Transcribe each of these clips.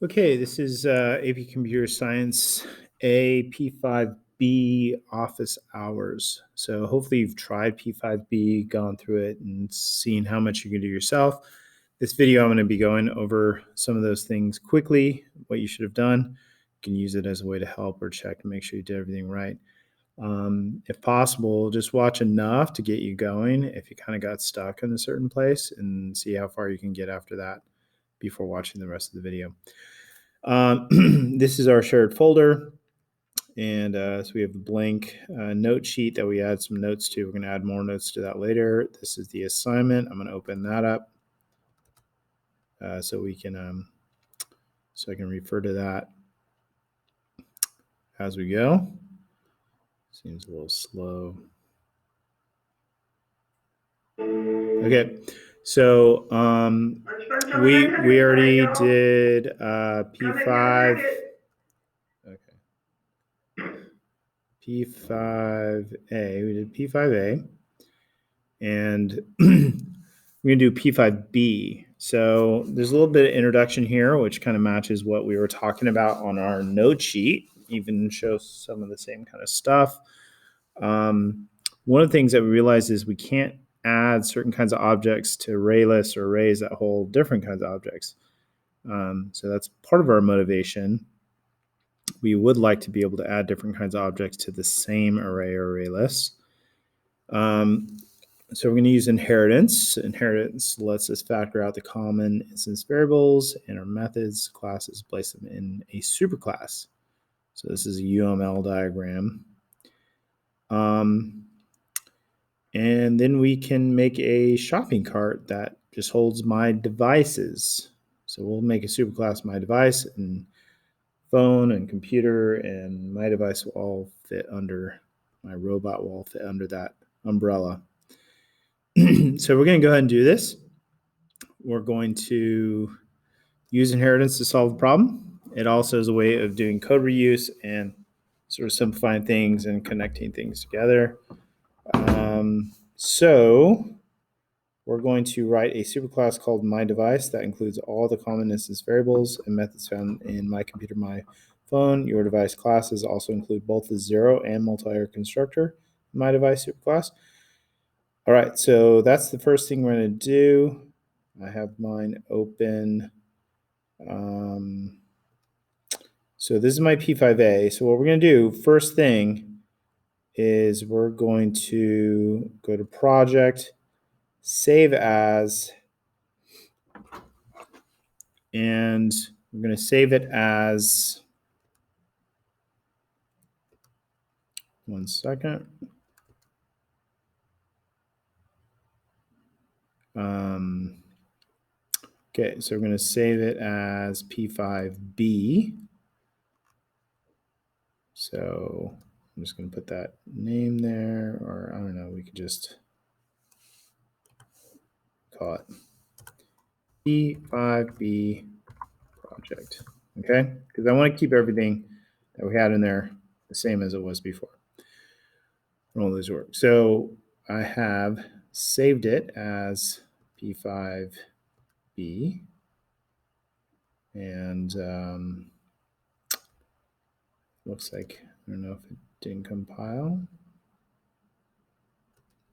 Okay, this is AP Computer Science A P5B office hours. So hopefully you've tried P5B, gone through it, and seen how much you can do yourself. This video, I'm going to be going over some of those things quickly, what you should have done. You can use it as a way to help or check to make sure you did everything right. If possible, just watch enough to get you going if you kind of got stuck in a certain place and see how far you can get after that before watching the rest of the video. This is our shared folder, and so we have a blank note sheet that we add some notes to. We're going to add more notes to that later. This is the assignment. I'm going to open that up so we can so I can refer to that as we go. Seems a little slow. Okay, so we already did P5. Okay. P5A. We did P5A. And we're going to do P5B. So there's a little bit of introduction here, which kind of matches what we were talking about on our note sheet, even shows some of the same kind of stuff. One of the things that we realized is we can't add certain kinds of objects to array lists or arrays that hold different kinds of objects. So that's part of our motivation. We would like to be able to add different kinds of objects to the same array or array list. So we're going to use inheritance. Inheritance lets us factor out the common instance variables, and our methods classes place them in a superclass. So this is a UML diagram. And then we can make a shopping cart that just holds my devices. So we'll make a superclass my device, and phone and computer and my device will all fit under, my robot will all fit under that umbrella. So we're going to go ahead and do this. We're going to use inheritance to solve the problem. It also is a way of doing code reuse and sort of simplifying things and connecting things together. So we're going to write a superclass called myDevice that includes all the common instance variables and methods found in my computer, my phone. Your device classes also include both the zero and multi-layer constructor myDevice superclass. All right, so that's the first thing we're going to do. I have mine open. So this is my P5A. So what we're going to do, first thing, is we're going to go to Project, Save As, and we're going to save it as, one second. Okay, so we're going to save it as P5B. So I'm just going to put that name there, or I don't know, we could just call it P5B project, okay? Because I want to keep everything that we had in there the same as it was before. All those work. So I have saved it as P5B, and looks like, I don't know if it didn't compile.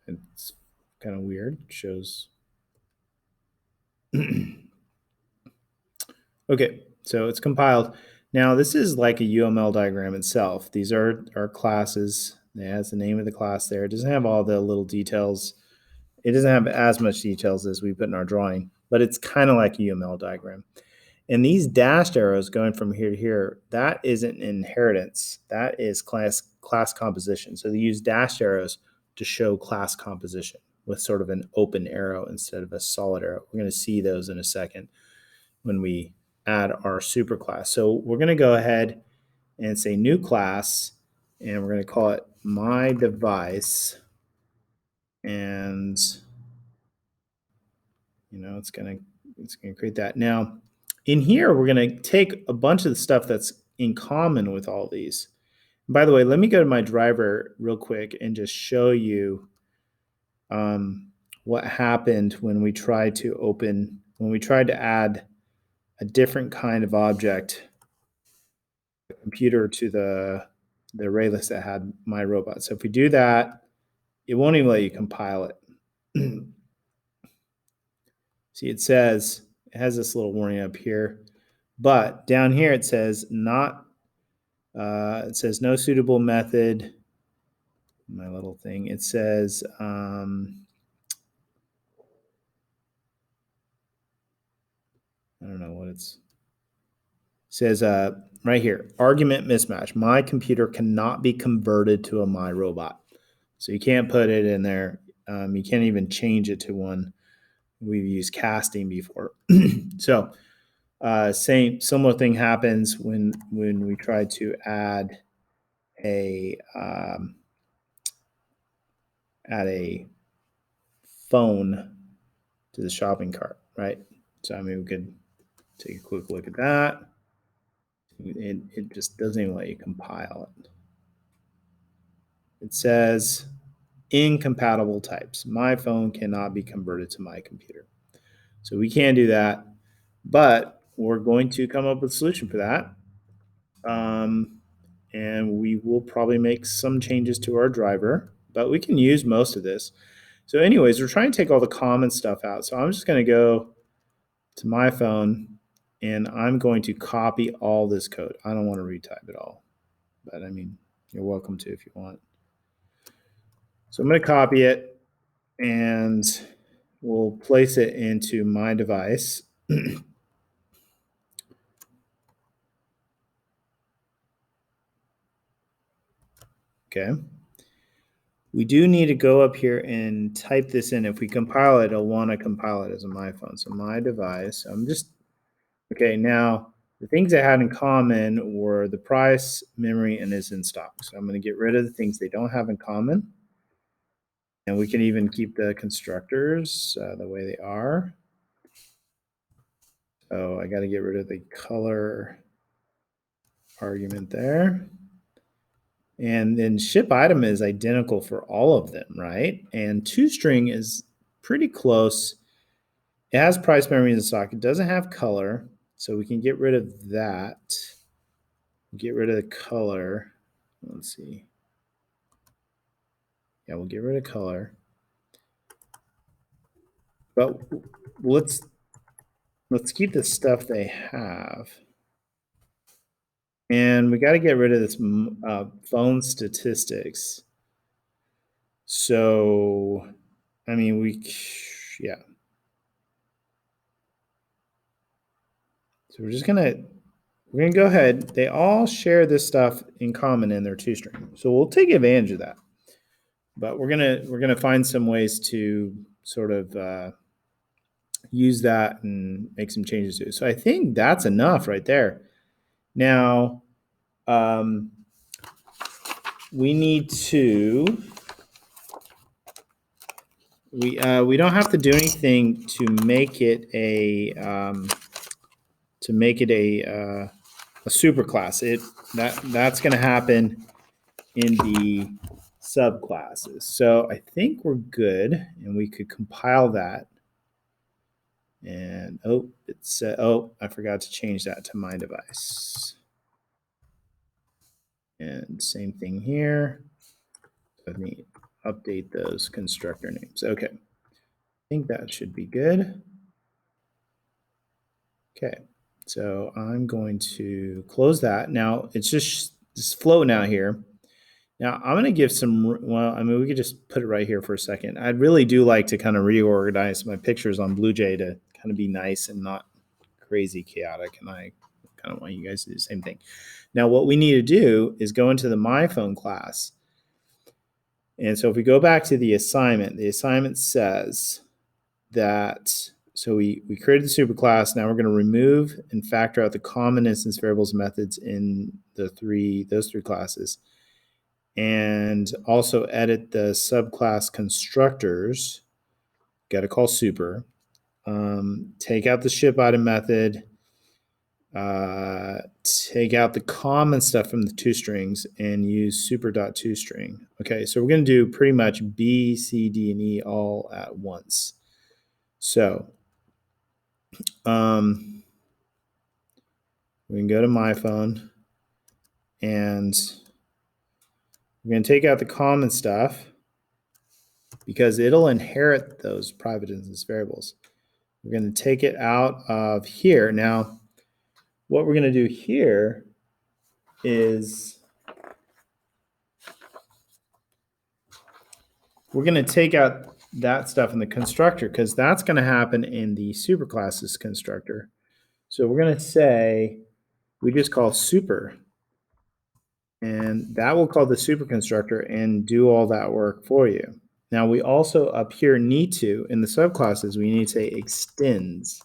It's kind of weird. It shows. Okay, so it's compiled. Now this is like a UML diagram itself. These are our classes. It has the name of the class there. It doesn't have all the little details. It doesn't have as much details as we put in our drawing, but it's kind of like a UML diagram. And these dashed arrows going from here to here, that isn't inheritance. That is class composition. So they use dashed arrows to show class composition with sort of an open arrow instead of a solid arrow. We're going to see those in a second when we add our superclass. So we're going to go ahead and say new class, and we're going to call it my device. And it's going to create that. Now, in here, we're going to take a bunch of the stuff that's in common with all these. By the way, let me go to my driver real quick and just show you what happened when we tried to add a different kind of object, a computer to the array list that had my robot. So if we do that, it won't even let you compile it. See, it says, it has this little warning up here, but down here it says it says no suitable method. My little thing, it says, I don't know what says right here, argument mismatch. My computer cannot be converted to a my robot. So you can't put it in there. You can't even change it to one. We've used casting before. So similar thing happens when we try to add a phone to the shopping cart, right? So I mean, we could take a quick look at that. It just doesn't even let you compile it. It says incompatible types. My phone cannot be converted to my computer. So we can do that, but we're going to come up with a solution for that. And we will probably make some changes to our driver, but we can use most of this. So anyways, we're trying to take all the common stuff out. So I'm just going to go to my phone and I'm going to copy all this code. I don't want to retype it all, but I mean, you're welcome to if you want. So I'm going to copy it and we'll place it into my device. Okay. We do need to go up here and type this in. If we compile it, I'll want to compile it as a my phone. So my device, okay, now the things I had in common were the price, memory, and is in stock. So I'm going to get rid of the things they don't have in common. And we can even keep the constructors the way they are. So I got to get rid of the color argument there. And then ship item is identical for all of them, right? And toString is pretty close. It has price, memory, and stock. It doesn't have color, so we can get rid of that. Get rid of the color. Let's see. Yeah, we'll get rid of color. But let's keep the stuff they have. And we got to get rid of this phone statistics. So, I mean, yeah. So we're going to go ahead. They all share this stuff in common in their toString. So we'll take advantage of that. But we're going to find some ways to sort of use that and make some changes to it. So I think that's enough right there. Now, we need to, we don't have to do anything to make it a superclass. That's going to happen in the subclasses. So I think we're good, and we could compile that. And I forgot to change that to my device. And same thing here. Let me update those constructor names. Okay, I think that should be good. Okay, so I'm going to close that. Now it's just floating out here. Now I'm going to give some, well, I mean, we could just put it right here for a second. I really do like to kind of reorganize my pictures on BlueJ to kind of be nice and not crazy chaotic. And I kind of want you guys to do the same thing. Now, what we need to do is go into the MyPhone class. And so if we go back to the assignment says that, so we created the superclass. Now we're going to remove and factor out the common instance variables methods in those three classes. And also edit the subclass constructors. Got to call super. Take out the ship item method. Take out the common stuff from the toStrings and use super.toString. Okay, so we're going to do pretty much B, C, D, and E all at once. So We can go to my phone, and we're going to take out the common stuff because it'll inherit those private instance variables. We're going to take it out of here. Now, what we're going to do here is we're going to take out that stuff in the constructor because that's going to happen in the superclasses constructor. So we're going to say we just call super, and that will call the super constructor and do all that work for you. Now we also up here need to, in the subclasses, we need to say extends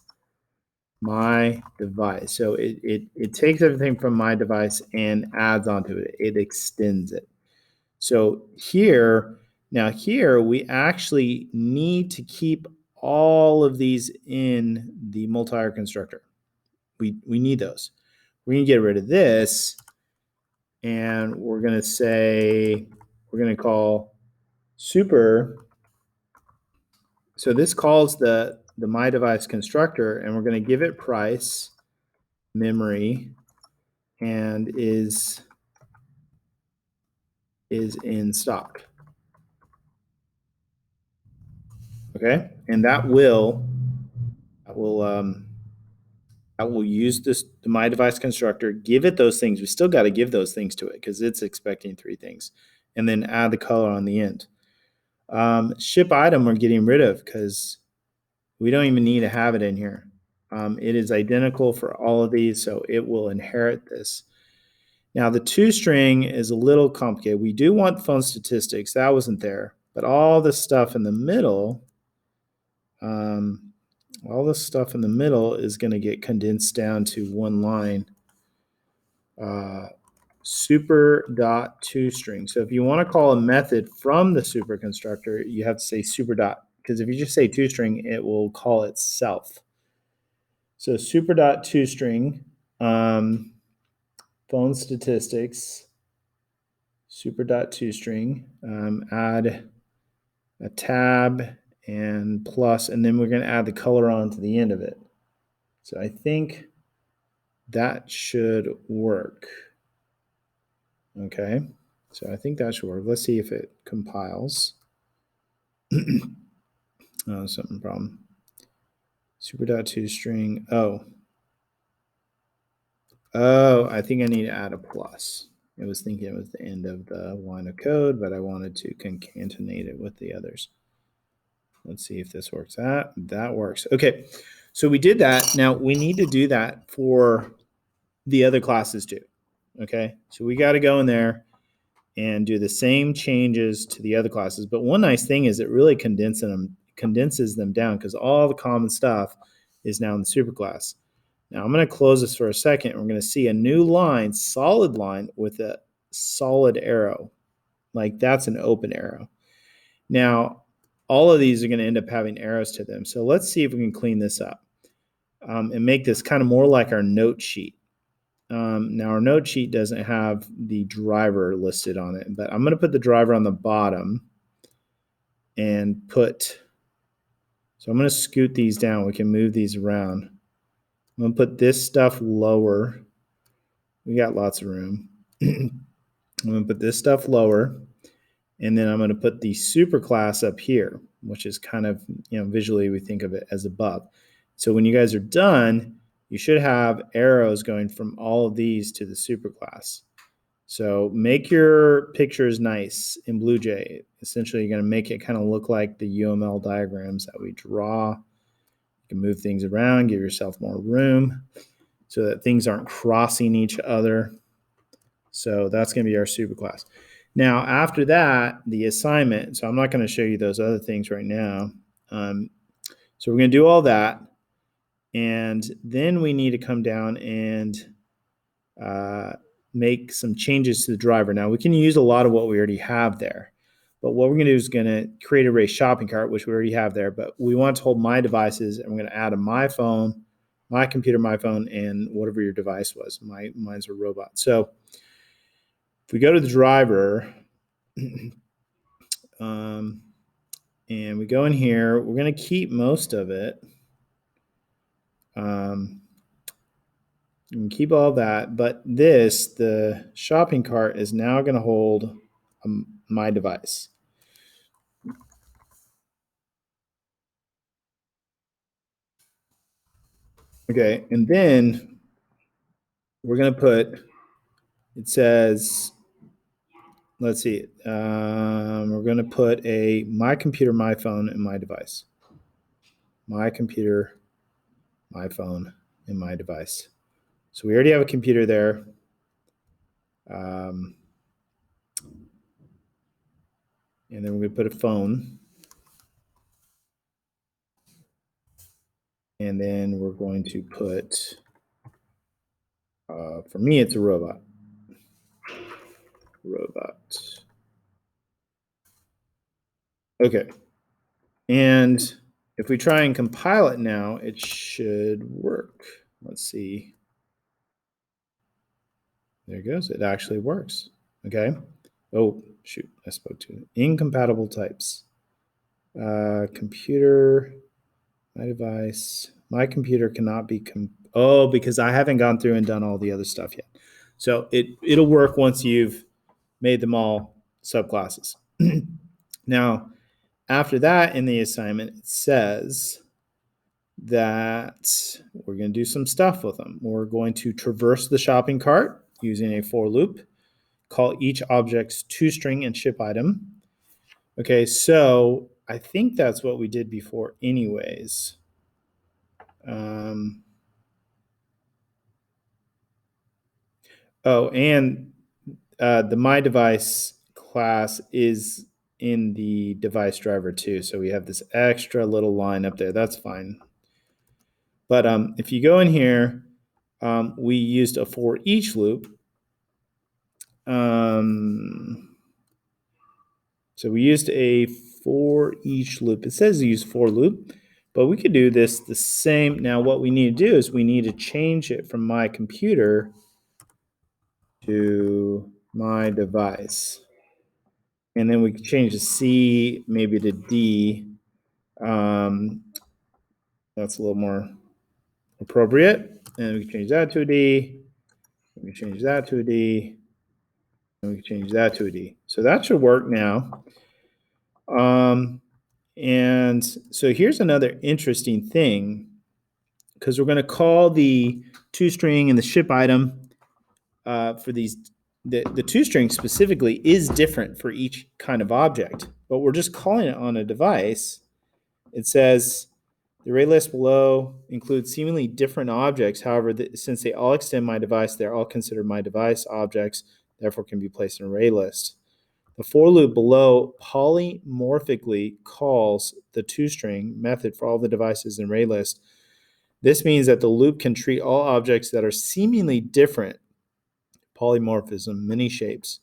my device. So it takes everything from my device and adds onto it. It extends it. So here, now here, we actually need to keep all of these in the multi-R constructor. We need those. We're going to get rid of this, and we're going to say, we're going to call super. So this calls the my device constructor, and we're going to give it price, memory, and is in stock. Okay, and that will use this the my device constructor, give it those things. We still got to give those things to it because it's expecting 3 things, and then add the color on the end. Ship item we're getting rid of because we don't even need to have it in here. It is identical for all of these, so it will inherit this. Now the toString is a little complicated. We do want phone statistics. That wasn't there, but all this stuff in the middle, is going to get condensed down to one line. Super dot toString. So if you want to call a method from the super constructor, you have to say super dot, because if you just say toString, it will call itself. So super dot toString, phone statistics, super dot toString, add a tab and plus, and then we're going to add the color on to the end of it. So I think that should work. Okay, so I think that should work. Let's see if it compiles. Oh, something problem. Super.toString. Oh, I think I need to add a plus. I was thinking it was the end of the line of code, but I wanted to concatenate it with the others. Let's see if this works. That works. Okay, so we did that. Now we need to do that for the other classes too. Okay, so we got to go in there and do the same changes to the other classes. But one nice thing is it really condenses them down because all the common stuff is now in the superclass. Now I'm going to close this for a second. And we're going to see a new line, solid line with a solid arrow. Like that's an open arrow. Now, all of these are going to end up having arrows to them. So let's see if we can clean this up and make this kind of more like our note sheet. Now our note sheet doesn't have the driver listed on it, but I'm going to put the driver on the bottom and so I'm going to scoot these down. We can move these around. I'm going to put this stuff lower. We got lots of room. I'm going to put this stuff lower, and then I'm going to put the superclass up here, which is kind of, visually we think of it as above. So when you guys are done, you should have arrows going from all of these to the superclass. So make your pictures nice in BlueJ. Essentially, you're going to make it kind of look like the UML diagrams that we draw. You can move things around, give yourself more room so that things aren't crossing each other. So that's going to be our superclass. Now, after that, the assignment. So I'm not going to show you those other things right now. So we're going to do all that. And then we need to come down and make some changes to the driver. Now, we can use a lot of what we already have there. But what we're going to do is going to create a race shopping cart, which we already have there. But we want to hold my devices, and we're going to add a my phone, my computer, my phone, and whatever your device was. Mine's a robot. So if we go to the driver, and we go in here, we're going to keep most of it. You can keep all that, but this, the shopping cart, is now going to hold my device. Okay, and then we're going to put, it says, let's see, we're going to put my computer, my phone, and my device. My computer, my phone, and my device. So we already have a computer there. And then we're going to put a phone. And then we're going to put, for me, it's a robot. Okay. And if we try and compile it now, it should work. Let's see. There it goes. It actually works. Okay. Oh, shoot. I spoke to incompatible types. Computer, my device. My computer cannot be. Because I haven't gone through and done all the other stuff yet. So it'll work once you've made them all subclasses. Now, after that in the assignment, it says that we're going to do some stuff with them. We're going to traverse the shopping cart using a for loop, call each object's toString and ship item. Okay, so I think that's what we did before anyways. And the my device class is in the device driver too. So we have this extra little line up there. That's fine. But if you go in here, we used a for each loop. So we used a for each loop. It says use for loop, but we could do this the same. Now what we need to do is we need to change it from my computer to my device. And then we can change the C maybe to D. That's a little more appropriate. And we can change that to a D. We can change that to a D. And we can change that to a D. So that should work now. And so here's another interesting thing, because we're going to call the toString and the ship item for these. The toString specifically is different for each kind of object, but we're just calling it on a device. It says the array list below includes seemingly different objects. However, since they all extend my device, they're all considered my device objects, therefore can be placed in an array list. The for loop below polymorphically calls the toString method for all the devices in array list. This means that the loop can treat all objects that are seemingly different, polymorphism, many shapes,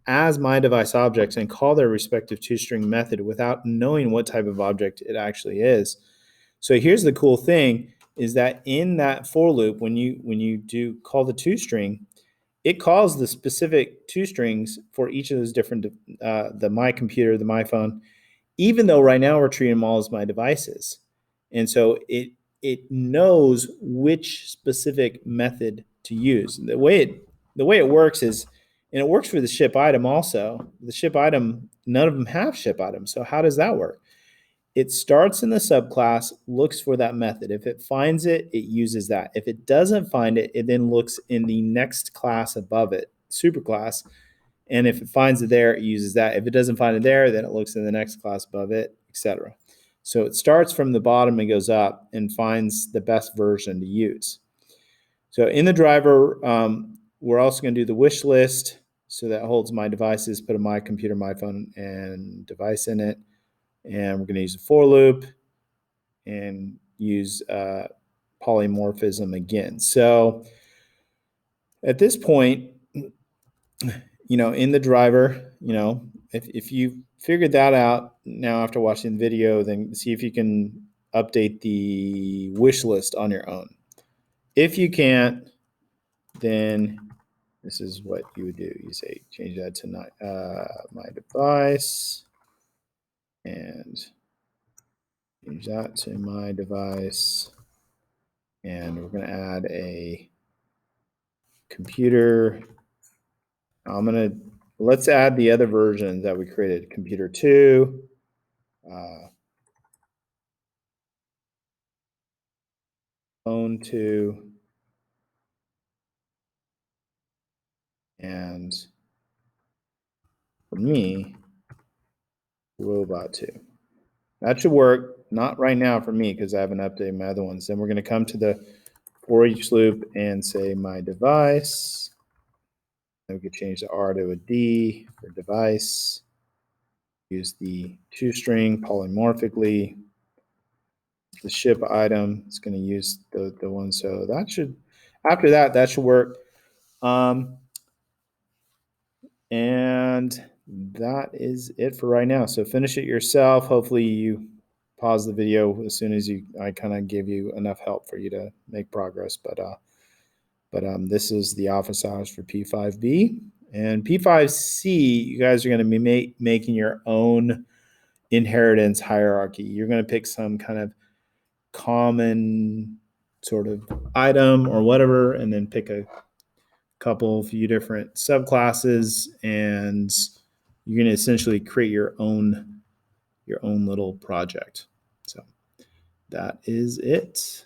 as my device objects and call their respective toString method without knowing what type of object it actually is. So here's the cool thing, is that in that for loop, when you do call the toString, it calls the specific toStrings for each of those different, the my computer, the my phone, even though right now we're treating them all as my devices. And so it knows which specific method to use. The way it works is, and it works for the ship item also. The ship item, none of them have ship items. So how does that work? It starts in the subclass, looks for that method. If it finds it, it uses that. If it doesn't find it, it then looks in the next class above it, superclass. And if it finds it there, it uses that. If it doesn't find it there, then it looks in the next class above it, etc. So it starts from the bottom and goes up and finds the best version to use. So in the driver, we're also going to do the wish list. So that holds my devices, put a my computer, my phone, and device in it. And we're going to use a for loop and use polymorphism again. So at this point, in the driver, if you figured that out now after watching the video, then see if you can update the wish list on your own. If you can't, then this is what you would do. You say change that to my device and change that to my device. And we're going to add a computer. Let's add the other versions that we created. Computer 2, phone 2, and for me, robot 2. That should work. Not right now for me because I haven't updated my other ones. Then we're going to come to the for each loop and say my device. Then we could change the R to a D for device. Use the toString polymorphically. The ship item, it's going to use the one. So that should, after that, that should work. And that is it for right now. So finish it yourself. Hopefully you pause the video as soon as I kind of give you enough help for you to make progress. But this is the office hours for P5B. And P5C, you guys are going to be making your own inheritance hierarchy. You're going to pick some kind of common sort of item or whatever, and then pick a few different subclasses, and you're going to essentially create your own little project. So that is it.